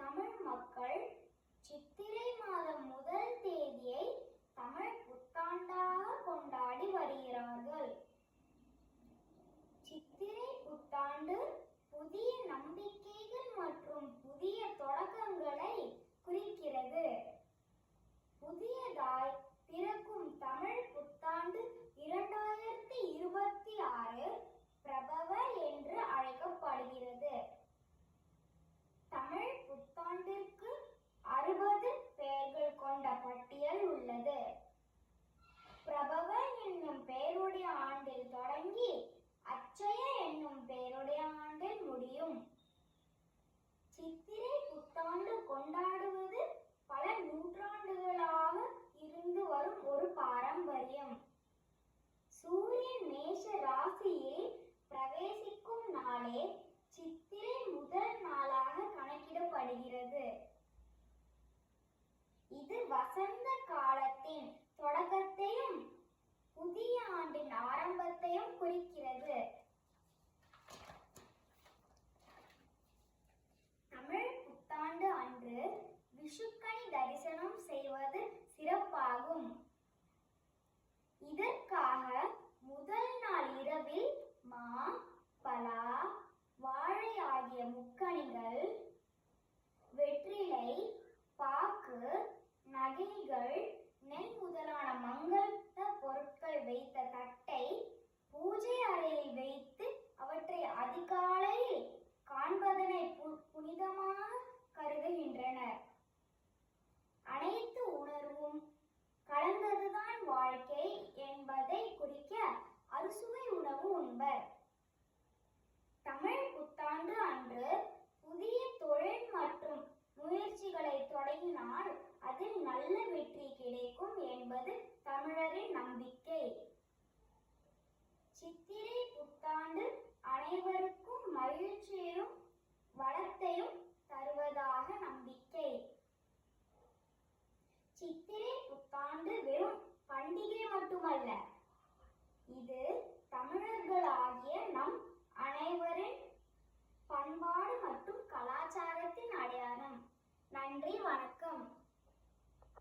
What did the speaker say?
தமிழ் மக்கள் சித்திரை மாதம் முதல் தேதியை தமிழ் புத்தாண்டாக கொண்டாடி வருகிறார்கள். சித்திரை புத்தாண்டு புதிய நம்பிக்கைகள் மற்றும் புதிய தொடக்கங்களை குறிக்கிறது. புதியதாய் பிறக்கும் தமிழ் புத்தாண்டு 2026 பிரபவ என்று அழைக்கப்படுகிறது. தமிழ் புத்தாண்டிற்கு 60 பெயர்கள் கொண்ட பட்டியல் உள்ளது. பிரபவ என்னும் பெயருடைய ஆண்டில் தொடங்கி அச்சய என்னும் பெயருடைய ஆண்டில் முடியும். சித்திரை புத்தாண்டு கொண்டாடுவது பல நூற்றாண்டுகளாக இருந்து வரும் ஒரு பாரம்பரியம். சூரியன் மேஷ ராசியில் பிரவேசிக்கும் நாளே சித்திரை முதல் நாளாக கணக்கிடப்படுகிறது. இது வசந்த காலத்தின் தொடக்கத்தையும் புதிய ஆண்டின் ஆரம்பத்தையும் குறிக்கிறது. தமிழ் புத்தாண்டு அன்று விஷுக்கணி தரிசனம் செய்வது சிறப்பாகும். இதற்காக முதல் நாள் இரவில் மா, பலா, வாழை ஆகிய முக்கணிகள், வெற்றிலை, பாக்கு, நகைகள், நெல் முதலான மங்கள பொருட்கள் வைத்த தட்டை பூஜை அறையில் வைத்து அவற்றை அதிகாலையில் காண்பதனை புனிதமாக கருதுகின்றனர். அனைத்து உணர்வும் கலந்ததுதான் வாழ்க்கை என்பதை குறிக்க அறுசுவை உணவு உண்பர். தமிழ் புத்தாண்டு அன்று புதிய தொழில் மற்றும் முயற்சிகளை தொடங்கினால் அதில் நல்ல வெற்றி கிடைக்கும் என்பது தமிழரின் நம்பிக்கை. சித்திரை புத்தாண்டு அனைவருக்கும் மகிழ்ச்சியையும் வளத்தையும் தருவதாக நம்பிக்கை. சித்திரை புத்தாண்டு வெறும் பண்டிகை மட்டுமல்ல, இது